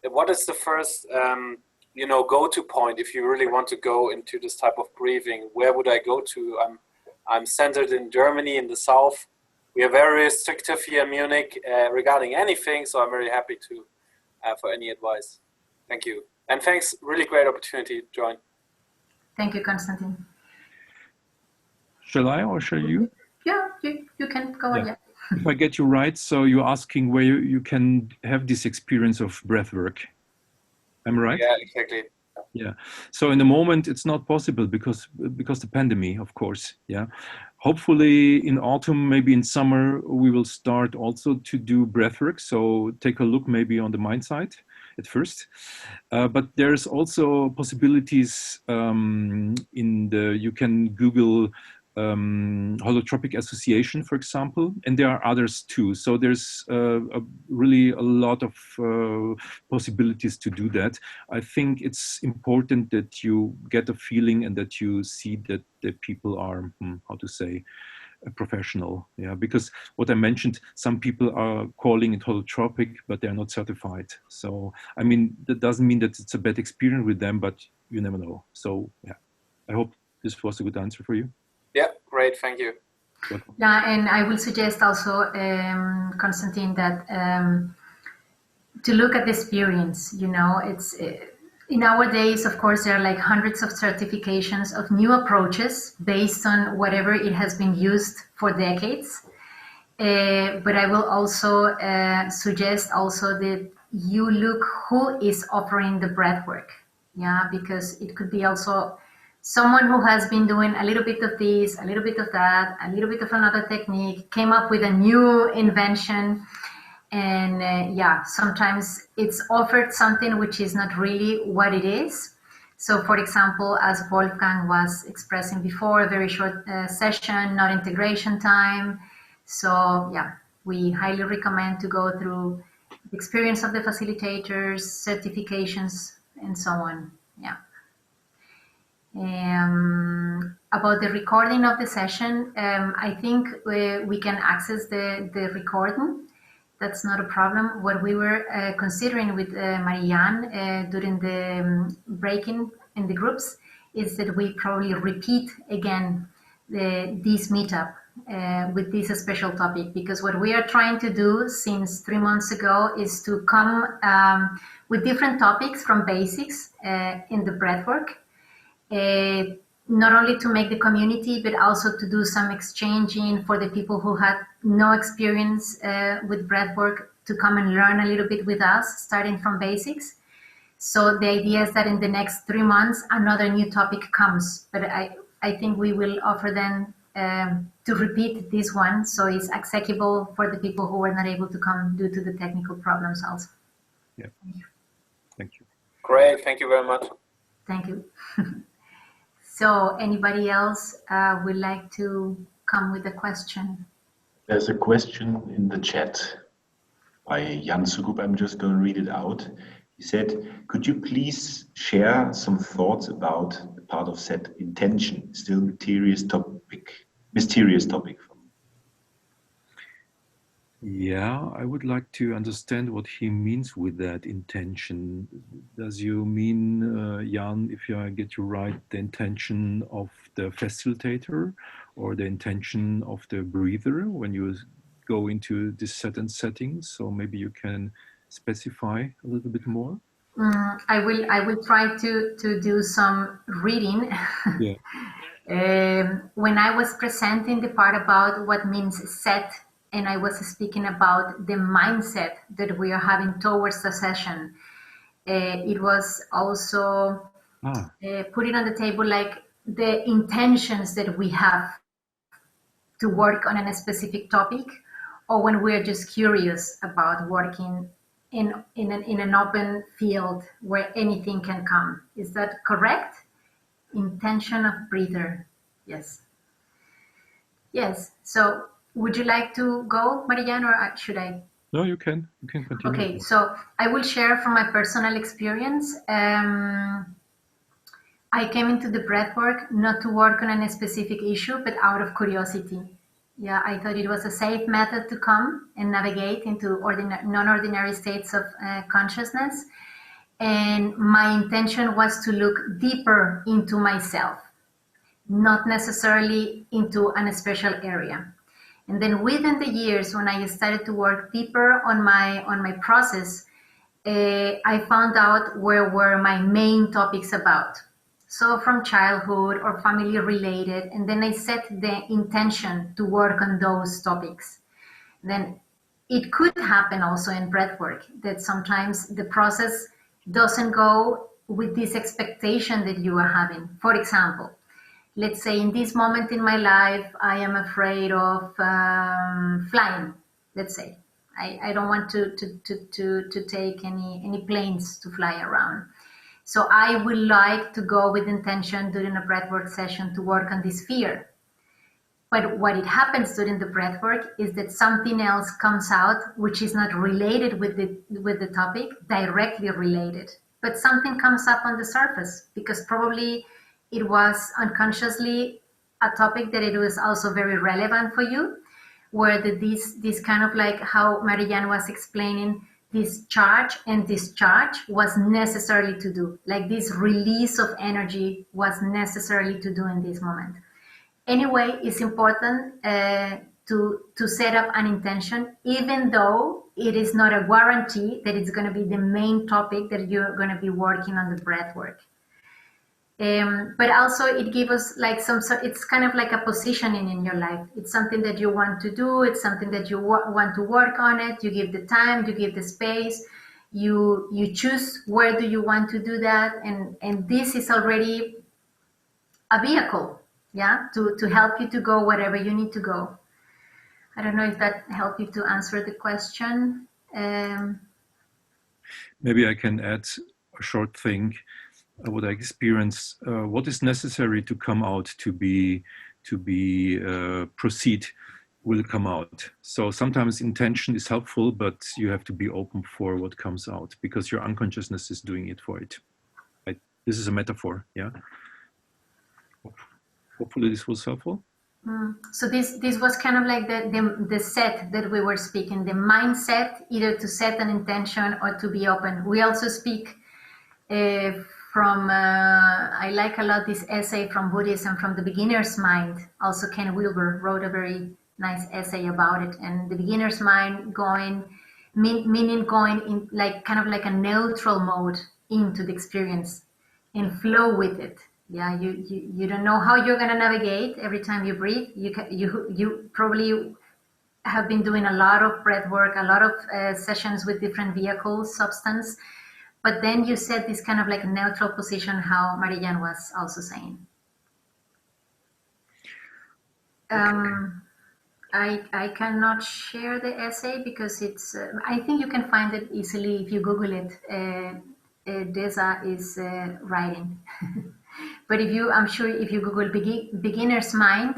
What is the first, go-to point if you really want to go into this type of breathing? Where would I go to? I'm centered in Germany, in the south. We are very restrictive here in Munich regarding anything, so I'm very happy to for any advice. Thank you. And thanks, really great opportunity to join. Thank you, Constantine. Shall I or shall you? Yeah, you can go on. Yeah. If I get you right, so you're asking where you can have this experience of breathwork. Am I right? Yeah, exactly. Yeah. So in the moment, it's not possible because the pandemic, of course. Yeah. Hopefully in autumn, maybe in summer, we will start also to do breathwork. So take a look maybe on the mind side at first. But there's also possibilities you can Google holotropic association, for example, and there are others too. So there's really a lot of possibilities to do that. I think it's important that you get a feeling and that you see that the people are, how to say, professional. Yeah, because what I mentioned, some people are calling it holotropic, but they're not certified. So, I mean, that doesn't mean that it's a bad experience with them, but you never know. So, yeah, I hope this was a good answer for you. Yeah, great, thank you. Yeah, and I will suggest also, Constantine, that to look at the experience. It's in our days, of course, there are like hundreds of certifications of new approaches based on whatever it has been used for decades. But I will also suggest also that you look who is offering the breathwork. Yeah, because it could be also someone who has been doing a little bit of this, a little bit of that, a little bit of another technique, came up with a new invention. And sometimes it's offered something which is not really what it is. So, for example, as Wolfgang was expressing before, a very short session, not integration time. So, we highly recommend to go through the experience of the facilitators, certifications, and so on. Yeah. About the recording of the session, I think we can access the recording. That's not a problem. What we were considering with Marijan during the break-in in the groups is that we probably repeat again this meetup with this special topic, because what we are trying to do since 3 months ago is to come with different topics from basics in the breathwork. Not only to make the community, but also to do some exchanging for the people who had no experience with breathwork to come and learn a little bit with us, starting from basics. So the idea is that in the next 3 months, another new topic comes. But I think we will offer them to repeat this one, so it's accessible for the people who were not able to come due to the technical problems also. Yeah. Thank you. Great. Thank you very much. Thank you. So anybody else would like to come with a question? There's a question in the chat by Jan Sukup. I'm just going to read it out. He said, could you please share some thoughts about the part of set intention, still mysterious topic for me. Yeah, I would like to understand what he means with that intention. Does you mean, Jan, if I get you right, the intention of the facilitator or the intention of the breather when you go into this certain settings? So maybe you can specify a little bit more. I will try to do some reading. Yeah. When I was presenting the part about what means set, and I was speaking about the mindset that we are having towards the session, it was also put it on the table like the intentions that we have to work on a specific topic, or when we're just curious about working in an open field where anything can come. Is that correct? Intention of breather. Yes. Yes. So would you like to go, Marijan, or should I? No, you can continue. Okay, so I will share from my personal experience. I came into the breathwork not to work on a specific issue, but out of curiosity. Yeah, I thought it was a safe method to come and navigate into non-ordinary states of consciousness. And my intention was to look deeper into myself, not necessarily into a special area. And then within the years, when I started to work deeper on my process, I found out where were my main topics about. So from childhood or family related, and then I set the intention to work on those topics. Then it could happen also in breathwork that sometimes the process doesn't go with this expectation that you are having. For example, let's say in this moment in my life, I am afraid of flying, let's say. I don't want to take any planes to fly around. So I would like to go with intention during a breathwork session to work on this fear. But what it happens during the breathwork is that something else comes out which is not related with the topic, directly related. But something comes up on the surface because probably it was unconsciously a topic that it was also very relevant for you, where this kind of like how Marijan was explaining, this charge and discharge was necessarily to do, like this release of energy was necessarily to do in this moment. Anyway, it's important to set up an intention, even though it is not a guarantee that it's going to be the main topic that you're going to be working on the breath work. But also it gives us like it's kind of like a positioning in your life. It's something that you want to do. It's something that you want to work on it. You give the time, you give the space, you choose where do you want to do that. And this is already a vehicle, yeah, to help you to go wherever you need to go. I don't know if that helped you to answer the question. Maybe I can add a short thing. What I experience, what is necessary to come out to proceed will come out. So sometimes intention is helpful, but you have to be open for what comes out because your unconsciousness is doing it for it. This is a metaphor, yeah. Hopefully this was helpful. So this was kind of like the set that we were speaking, the mindset, either to set an intention or to be open. We also speak from, I like a lot this essay from Buddhism, from the beginner's mind. Also Ken Wilber wrote a very nice essay about it. And the beginner's mind meaning going in like kind of like a neutral mode into the experience and flow with it. Yeah, you don't know how you're going to navigate every time you breathe. You probably have been doing a lot of breath work, a lot of sessions with different vehicles, substance. But then you set this kind of like a neutral position, how Marijan was also saying. I cannot share the essay because it's, I think you can find it easily if you Google it. Deza is writing. But I'm sure if you Google beginner's mind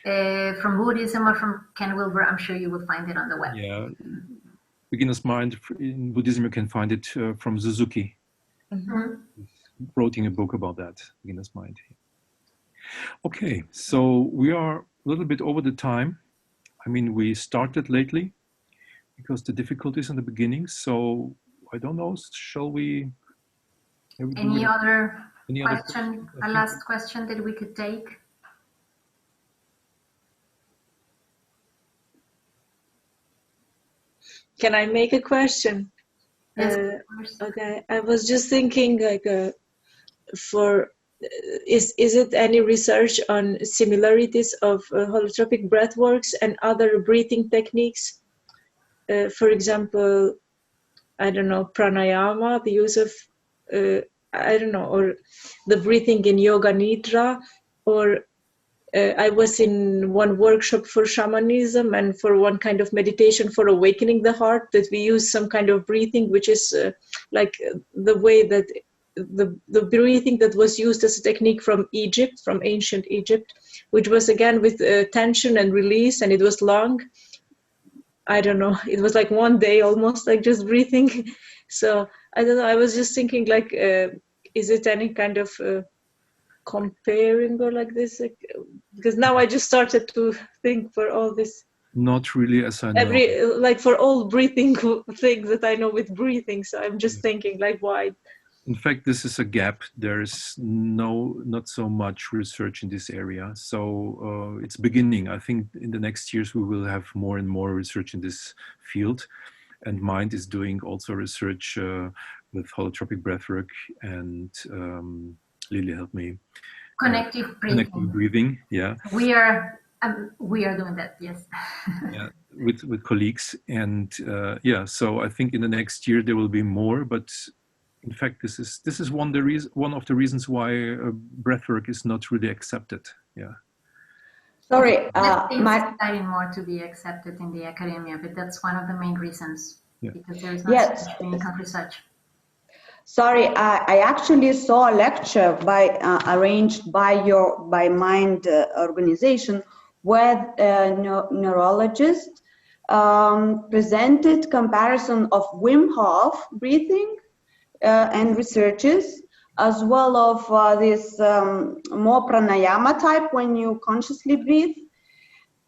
from Buddhism or from Ken Wilber, I'm sure you will find it on the web. Yeah. beginner's mind in Buddhism, you can find it from Suzuki. Mm-hmm. Writing a book about that, beginner's mind. Okay, so we are a little bit over the time. I mean, we started lately because the difficulties in the beginning. So I don't know, shall we? Any other question? Question? A last question that we could take? Can I make a question? Yes, of course. Okay, I was just thinking, like, is it any research on similarities of holotropic breathworks and other breathing techniques? For example, I don't know, pranayama, the use of, I don't know, or the breathing in yoga nidra, or I was in one workshop for shamanism and for one kind of meditation for awakening the heart, that we use some kind of breathing, which is like the way that the breathing that was used as a technique from Egypt, from ancient Egypt, which was again with tension and release, and it was long. I don't know, it was like one day almost, like just breathing. So I don't know, I was just thinking, like, is it any kind of comparing or like this, like, because now I just started to think for all this. Not really, as I know. Like for all breathing things that I know with breathing. So I'm just thinking, like, why? In fact, this is a gap. There is not so much research in this area. So it's beginning. I think in the next years we will have more and more research in this field. And Mind is doing also research with holotropic breathwork and Lily helped me. Connective breathing. Connective breathing, yeah. We are doing that, yes. Yeah, with colleagues, and yeah. So I think in the next year there will be more. But in fact, this is one of the reasons why breathwork is not really accepted. Yeah. Sorry, it's starting more to be accepted in the academia, but that's one of the main reasons, because there is not such clinical research. Sorry, I actually saw a lecture arranged by Mind organization, where neurologists presented comparison of Wim Hof breathing and researches, as well of this more pranayama type when you consciously breathe.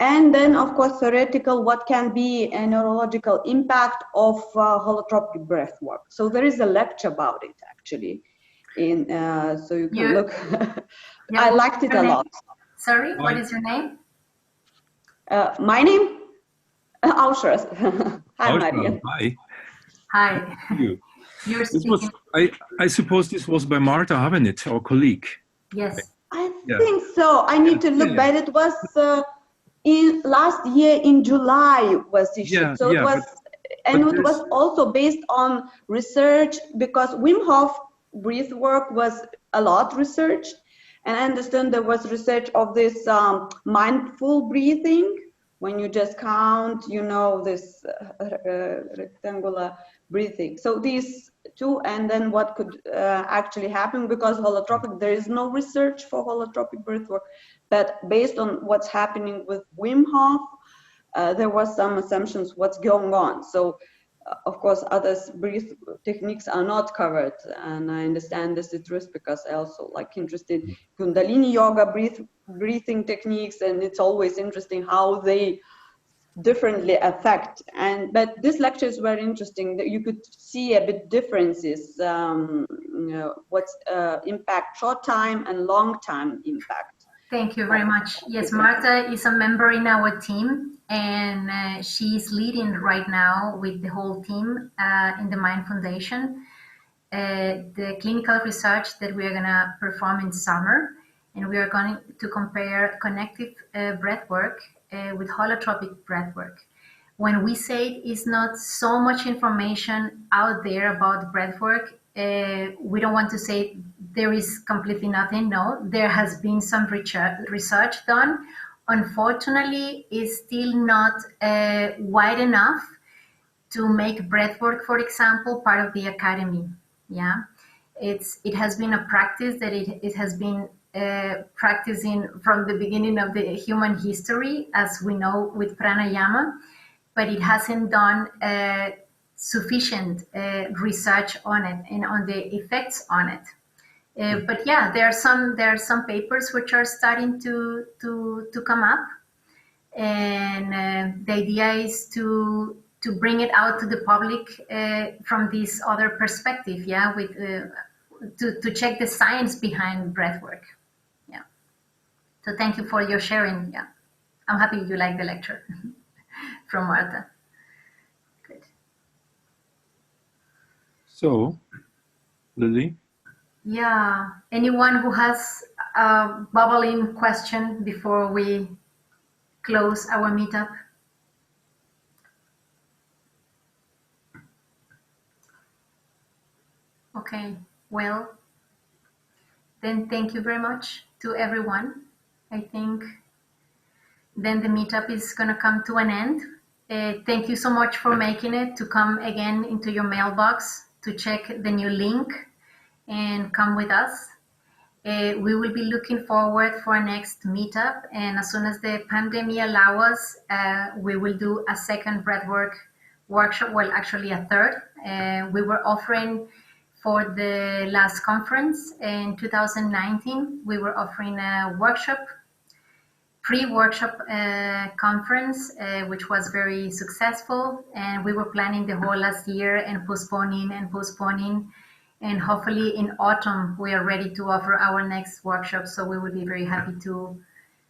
And then, of course, theoretical, what can be a neurological impact of holotropic breath work. So there is a lecture about it, actually. So you can look. I liked it a lot. Sorry, what is your name? My name? Aushras. Hi, Marijan. Hi. Hi. You're speaking. I suppose this was by Marta, haven't it, our colleague? Yes. I think so. I need to look, but it was in last year in July was issued. So it was, it was also based on research, because Wim Hof breath work was a lot researched, and I understand there was research of this mindful breathing, when you just count, this rectangular breathing. So these two, and then what could actually happen, because holotropic, there is no research for holotropic breath work, but based on what's happening with Wim Hof, there was some assumptions what's going on. So of course, other breath techniques are not covered, and I understand this is risk, because I also interested in Kundalini yoga breathing techniques, and it's always interesting how they differently affect. But this lecture is very interesting, that you could see a bit differences, what's impact, short time and long time impact. Thank you very much. Yes, Marta is a member in our team, and she's leading right now with the whole team in the Mind Foundation the clinical research that we are going to perform in summer, and we are going to compare connective breathwork with holotropic breathwork. When we say it's not so much information out there about breathwork, we don't want to say there is completely nothing. No, there has been some research done. Unfortunately, it's still not wide enough to make breathwork, for example, part of the academy. Yeah, it has been a practice that it has been practicing from the beginning of the human history, as we know with pranayama, but it hasn't done sufficient research on it and on the effects on it. But yeah, there are some papers which are starting to come up, and the idea is to bring it out to the public from this other perspective, yeah, with to check the science behind breathwork. Yeah. So thank you for your sharing. Yeah, I'm happy you like the lecture from Marta. Good. So, Lily? Yeah, anyone who has a bubbling question before we close our meetup? Okay, well, then thank you very much to everyone. I think then the meetup is going to come to an end. Thank you so much for making it to come again into your mailbox to check the new link and come with us. We will be looking forward for our next meetup, and as soon as the pandemic allows us, we will do a second breathwork workshop, well, actually a third. We were offering for the last conference in 2019, we were offering a workshop, pre-workshop conference, which was very successful, and we were planning the whole last year and postponing. And hopefully in autumn, we are ready to offer our next workshop. So we will be very happy to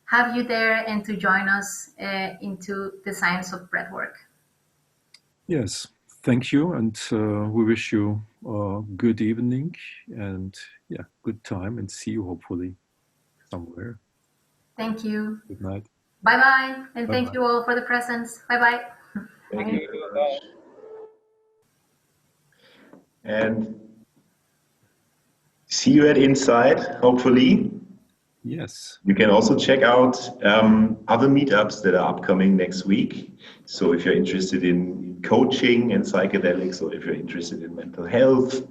have you there and to join us into the science of breathwork. Yes, thank you. And we wish you a good evening and yeah, good time, and see you hopefully somewhere. Thank you. Good night. Bye-bye. And Bye-bye. Thank you all for the presence. Bye-bye. Thank you very much. And see you at Inside, hopefully. Yes. You can also check out other meetups that are upcoming next week. So if you're interested in coaching and psychedelics, or if you're interested in mental health,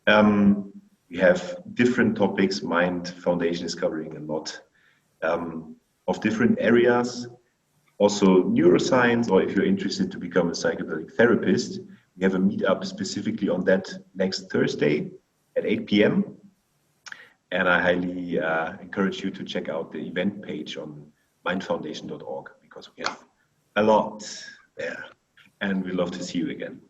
we have different topics. Mind Foundation is covering a lot of different areas. Also neuroscience, or if you're interested to become a psychedelic therapist, we have a meetup specifically on that next Thursday at 8 p.m. And I highly encourage you to check out the event page on mindfoundation.org, because we have a lot there. And we'd love to see you again.